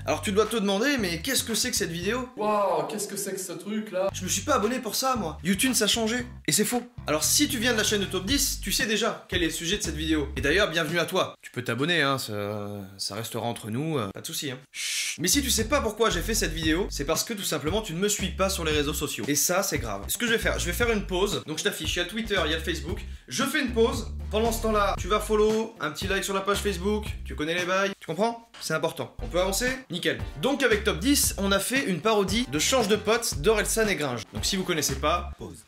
Alors tu dois te demander, mais qu'est-ce que c'est que cette vidéo? Waouh, qu'est-ce que c'est que ce truc là? Je me suis pas abonné pour ça moi. YouTube ça a changé. Et c'est faux. Alors si tu viens de la chaîne de Top 10, tu sais déjà quel est le sujet de cette vidéo. Et d'ailleurs, bienvenue à toi. Tu peux t'abonner, hein, ça restera entre nous, pas de soucis, hein. Chut. Mais si tu sais pas pourquoi j'ai fait cette vidéo, c'est parce que tout simplement tu ne me suis pas sur les réseaux sociaux. Et ça, c'est grave. Ce que je vais faire une pause. Donc je t'affiche, il y a le Twitter, il y a le Facebook. Je fais une pause. Pendant ce temps-là, tu vas follow, un petit like sur la page Facebook, tu connais les bails. Tu comprends? C'est important. On peut avancer? Nickel. Donc avec Top 10, on a fait une parodie de Change de pote d'Orelsan et Gringe. Donc si vous connaissez pas, pause.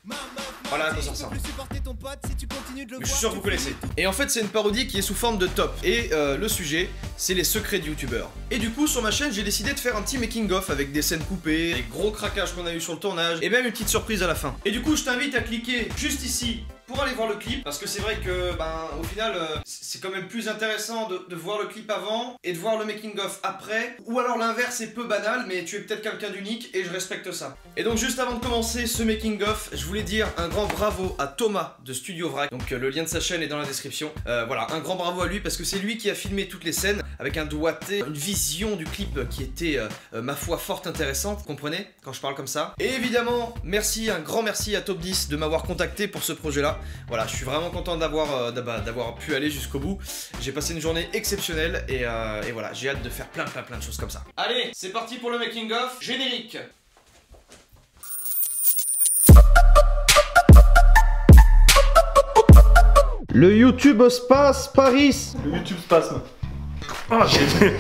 Voilà à quoi ça ressemble. Je suis sûr que vous connaissez. Et en fait c'est une parodie qui est sous forme de top. Et le sujet, c'est les secrets de youtubeurs. Et du coup sur ma chaîne j'ai décidé de faire un petit making of avec des scènes coupées, des gros craquages qu'on a eu sur le tournage, et même une petite surprise à la fin. Et du coup je t'invite à cliquer juste ici pour aller voir le clip, parce que c'est vrai que, au final, c'est quand même plus intéressant de voir le clip avant et de voir le making-of après, ou alors l'inverse est peu banal, mais tu es peut-être quelqu'un d'unique et je respecte ça. Et donc juste avant de commencer ce making-of, je voulais dire un grand bravo à Thomas de Studio Vrac, donc le lien de sa chaîne est dans la description. Voilà, un grand bravo à lui parce que c'est lui qui a filmé toutes les scènes avec un doigté, une vision du clip qui était, ma foi, fort intéressante, vous comprenez, quand je parle comme ça. Et évidemment, merci, un grand merci à Top 10 de m'avoir contacté pour ce projet-là. Voilà, je suis vraiment content d'avoir pu aller jusqu'au bout. J'ai passé une journée exceptionnelle et voilà, j'ai hâte de faire plein de choses comme ça. Allez, c'est parti pour le making of, générique. Le YouTube Space Paris. Le YouTube Spasme. Ah, j'ai...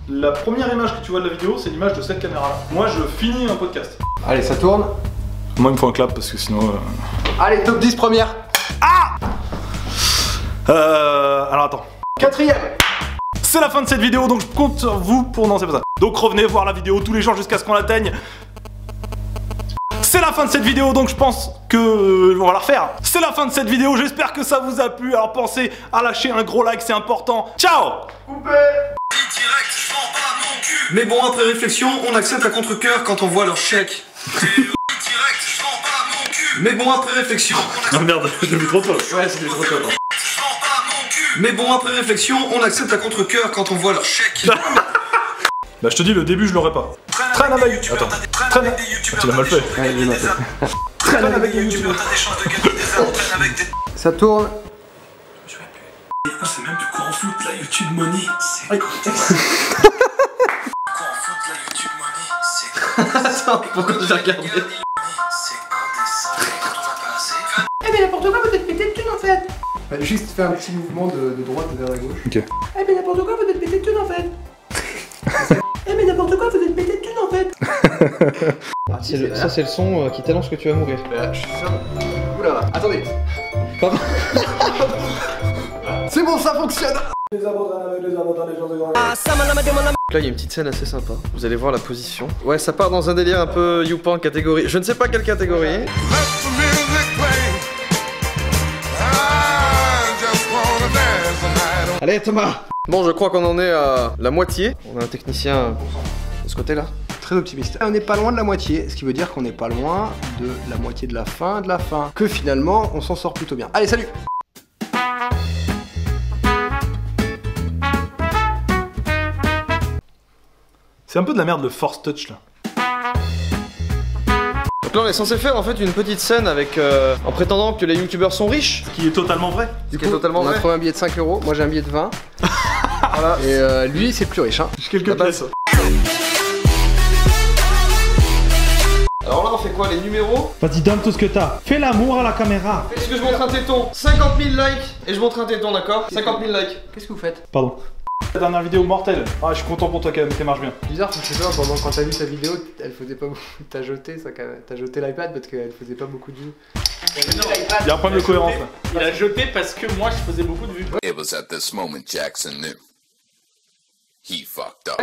La première image que tu vois de la vidéo, c'est l'image de cette caméra-là. Moi, je finis un podcast. Allez, ça tourne. Moi, il me faut un clap parce que sinon... Allez, top 10 première. Ah alors attends. 4ème. C'est la fin de cette vidéo, donc je compte sur vous pour... Non, c'est pas ça. Donc revenez voir la vidéo tous les jours jusqu'à ce qu'on l'atteigne. C'est la fin de cette vidéo, donc je pense que... on va la refaire. C'est la fin de cette vidéo, j'espère que ça vous a plu. Alors pensez à lâcher un gros like, c'est important. Ciao. Coupé. Mais bon, après réflexion, on accepte à contre-cœur quand on voit leur chèque. Mais bon, après réflexion... Ah merde, j'ai vu trop tôt. Ouais, c'était trop tôt. Mais bon, après réflexion, on accepte à contre-cœur quand on voit leur chèque. Bah je te dis, le début je l'aurais pas. Traîne avec YouTube. Attends. Traîne avec tu l'as mal fait. Ouais, il est mal fait. Traîne avec des youtubeurs. Ça tourne. C'est même plus quoi en foot la YouTube Money. Attends, pourquoi j'ai regardé? Eh mais n'importe quoi, vous êtes pété de thunes en fait. Juste faire un petit mouvement de droite vers la gauche. Ok. Eh mais n'importe quoi, vous êtes pété de thunes en fait. Eh mais n'importe quoi, vous êtes pété de thunes en fait. Ça c'est le son qui t'annonce que tu vas mourir. Bah, je suis sûr. Oula, attendez. Pardon. C'est bon, ça fonctionne. Là il y a une petite scène assez sympa, vous allez voir la position. Ouais, ça part dans un délire un peu YouPorn catégorie, je ne sais pas quelle catégorie. Allez Thomas. Bon, je crois qu'on en est à la moitié. On a un technicien de ce côté là. Très optimiste. On n'est pas loin de la moitié, ce qui veut dire qu'on n'est pas loin de la moitié de la fin. Que finalement, on s'en sort plutôt bien. Allez, salut. C'est un peu de la merde le force touch là. Donc là on est censé faire en fait une petite scène avec en prétendant que les youtubeurs sont riches. Ce qui est totalement vrai. Ce qui est totalement on a vrai. trouvé un billet de 5 €, moi j'ai un billet de 20. Voilà. Et lui c'est le plus riche hein. J'ai quelques pièces. Alors là on fait quoi, les numéros? Vas-y, donne tout ce que t'as. Fais l'amour à la caméra. Est-ce que je montre un téton? 50 000 likes et je montre un téton, d'accord? 50 000 likes. Qu'est-ce que vous faites? Pardon. La dernière vidéo mortelle. Ah, je suis content pour toi quand même, ça marche bien. Bizarre parce que toi, pendant quand t'as vu sa vidéo, elle faait pas beaucoup. T'as jeté l'iPad parce qu'elle faisait pas beaucoup de vues. Il y a un problème de cohérence là. Il a jeté parce que moi je faisais beaucoup de vues. It was at this moment Jackson knew. He fucked up.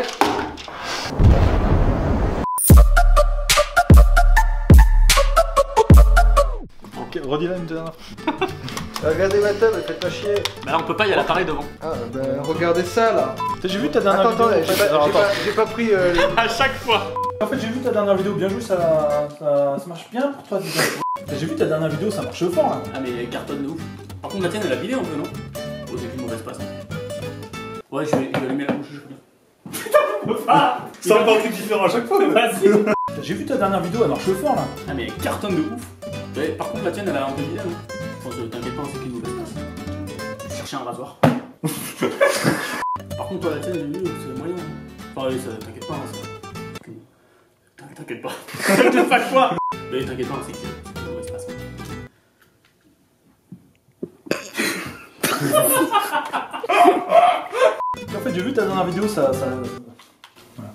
Ok, redis-la une dernière fois. Regardez ma table, faites pas chier. Bah là on peut pas, il y a l'appareil devant. Ah bah regardez ça là. J'ai vu ta dernière Attends, vidéo. j'ai pas pris À chaque fois. En fait, j'ai vu ta dernière vidéo, bien joué, ça marche bien pour toi, dis donc. J'ai vu ta dernière vidéo, ça marche fort là. Ah mais elle cartonne de ouf. Par contre la tienne elle a vidé un peu, non? Oh, c'est une mauvaise passe. Ouais, je vais allumer la bouche, je veux bien. C'est un truc différent à chaque fois. Vas-y. J'ai vu ta dernière vidéo, elle marche fort là. Ah mais elle cartonne de ouf. Ouais, par contre la tienne elle a un peu d'idée. T'inquiète pas, c'est qu'une mauvaise place. Chercher un rasoir. Par contre toi la tienne j'ai vu, c'est moyen. Enfin oui, t'inquiète pas. T'inquiète pas. T'inquiète pas quoi. Mais t'inquiète pas, c'est qu'une mauvaise place. En fait, j'ai vu ta dernière vidéo, ça... Voilà.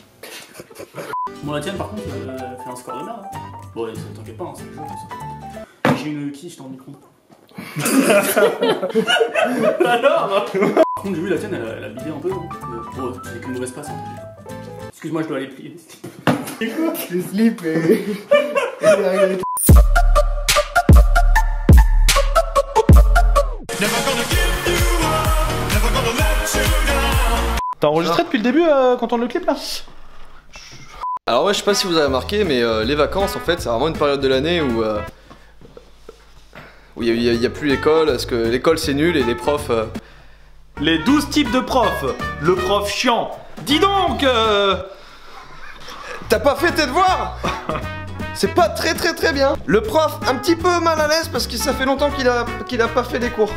Bon, la tienne, par contre, elle fait un score de merde. Hein. Bon, t'inquiète pas, hein, c'est le jeu, ça. J'ai une quiche dans le micro. Alors par contre, j'ai vu la tienne, elle a bidé un peu. Hein. Bon, c'est qu'une mauvaise passe. Hein. Excuse-moi, je dois aller plier. C'est quoi? Le slip et... T'as enregistré depuis le début quand on tourne le clip là? Alors ouais, je sais pas si vous avez remarqué, mais les vacances en fait c'est vraiment une période de l'année où il y a plus l'école, parce que l'école c'est nul et les profs... Les 12 types de profs. Le prof chiant. Dis donc T'as pas fait tes devoirs? C'est pas très bien. Le prof un petit peu mal à l'aise parce que ça fait longtemps qu'il a pas fait les cours.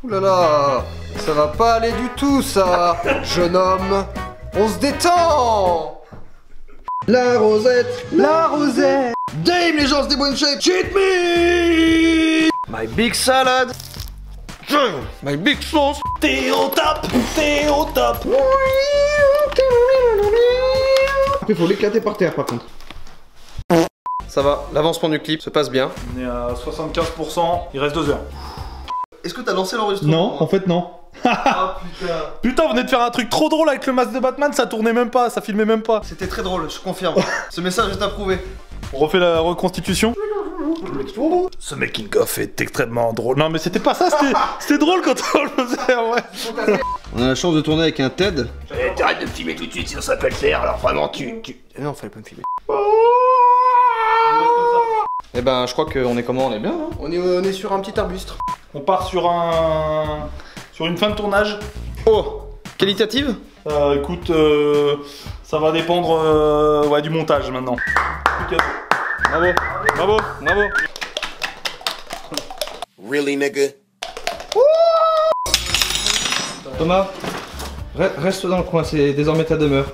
Ouh là là, ça va pas aller du tout ça, jeune homme. On se détend. La rosette, la rosette. Dame, les gens se débrouillent une shape. Cheat me. My big salad. My big sauce. T'es au top. T'es au top. Après faut l'éclater par terre par contre. Ça va, l'avancement du clip se passe bien. On est à 75%, il reste 2 heures. Est-ce que t'as lancé l'enregistrement? Non, en fait non. Ah putain. Putain, vous venez de faire un truc trop drôle avec le masque de Batman, ça tournait même pas, ça filmait même pas. C'était très drôle, je confirme. Ce message est approuvé. On refait la reconstitution. Ce making of est extrêmement drôle. Non mais c'était pas ça, c'était drôle quand on le faisait, ouais. On a la chance de tourner avec un TED. T'arrêtes de me filmer tout de suite sinon ça peut le faire, alors vraiment tu... Non, fallait pas me filmer. Eh ben, je crois qu'on est comment? On est bien, non? On est sur un petit arbuste. On part sur une fin de tournage. Oh! Qualitative? Écoute, ça va dépendre ouais, du montage maintenant. Bravo, bravo, bravo. Really, nigga? Thomas, reste dans le coin, c'est désormais ta demeure.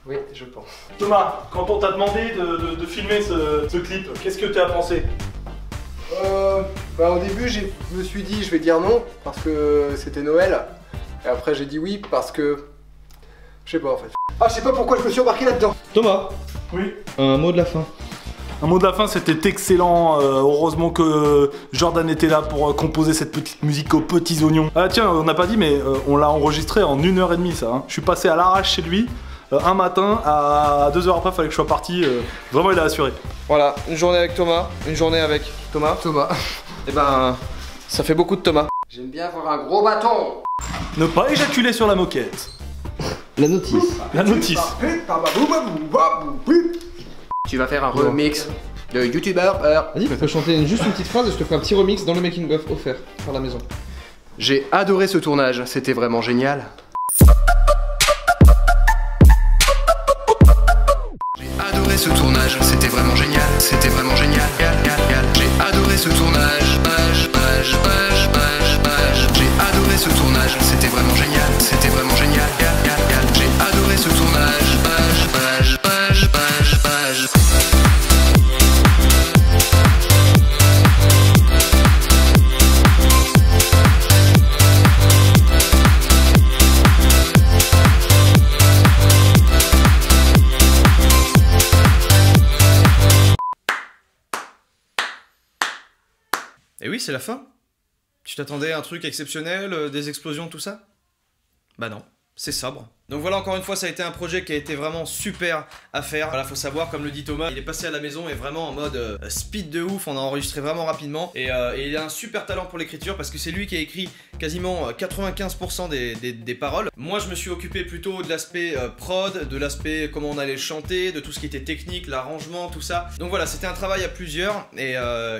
Oui, je pense. Thomas, quand on t'a demandé de filmer ce clip, qu'est-ce que tu as pensé? Bah au début je me suis dit je vais dire non parce que c'était Noël. Et après j'ai dit oui parce que... Je sais pas en fait. Ah je sais pas pourquoi je me suis embarqué là-dedans. Thomas, Oui. un mot de la fin. Un mot de la fin, c'était excellent. Heureusement que Jordan était là pour composer cette petite musique aux petits oignons. Ah tiens, on n'a pas dit, mais on l'a enregistré en 1h30 ça. Hein. Je suis passé à l'arrache chez lui. Un matin, à 2 heures après, fallait que je sois parti. Vraiment, il a assuré. Voilà, une journée avec Thomas, une journée avec Thomas. Et ben, ça fait beaucoup de Thomas. J'aime bien avoir un gros bâton. Ne pas éjaculer sur la moquette. La notice. La notice. Tu vas faire un remix de youtubeur. Vas-y, tu peux chanter juste une petite phrase et je te ferai un petit remix dans le making of offert par la maison. J'ai adoré ce tournage, c'était vraiment génial. Adoré ce tournage, c'était vraiment génial, c'était vraiment génial. J'ai adoré ce tournage, j'ai adoré ce tournage, c'était vraiment génial, c'était vraiment génial. J'ai adoré ce tournage, Et oui, c'est la fin. Tu t'attendais à un truc exceptionnel, des explosions, tout ça? Bah non, c'est sobre. Donc voilà, encore une fois, ça a été un projet qui a été vraiment super à faire. Voilà, faut savoir, comme le dit Thomas, il est passé à la maison et vraiment en mode speed de ouf, on a enregistré vraiment rapidement. Et il a un super talent pour l'écriture parce que c'est lui qui a écrit quasiment 95% des paroles. Moi, je me suis occupé plutôt de l'aspect prod, de l'aspect comment on allait chanter, de tout ce qui était technique, l'arrangement, tout ça. Donc voilà, c'était un travail à plusieurs. Et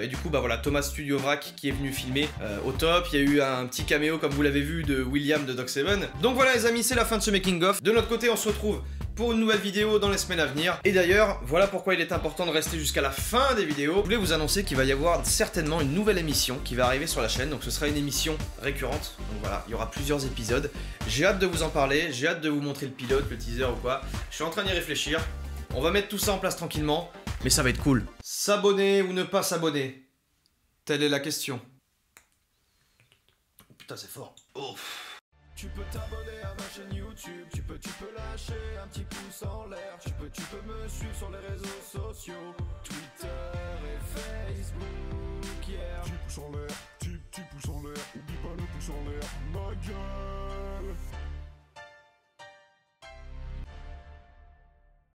du coup, bah voilà, Thomas Studio Vrac qui est venu filmer au top. Il y a eu un petit caméo, comme vous l'avez vu, de William de Doc7. Donc voilà les amis, c'est la fin de ce making of. De notre côté, on se retrouve pour une nouvelle vidéo dans les semaines à venir. Et d'ailleurs, voilà pourquoi il est important de rester jusqu'à la fin des vidéos. Je voulais vous annoncer qu'il va y avoir certainement une nouvelle émission qui va arriver sur la chaîne. Donc ce sera une émission récurrente. Donc voilà, il y aura plusieurs épisodes. J'ai hâte de vous en parler, j'ai hâte de vous montrer le pilote, le teaser ou quoi. Je suis en train d'y réfléchir. On va mettre tout ça en place tranquillement, mais ça va être cool. S'abonner ou ne pas s'abonner? Telle est la question. Putain, c'est fort. Oh. Tu peux t'abonner à ma chaîne YouTube, tu peux lâcher un petit pouce en l'air, tu peux me suivre sur les réseaux sociaux, Twitter.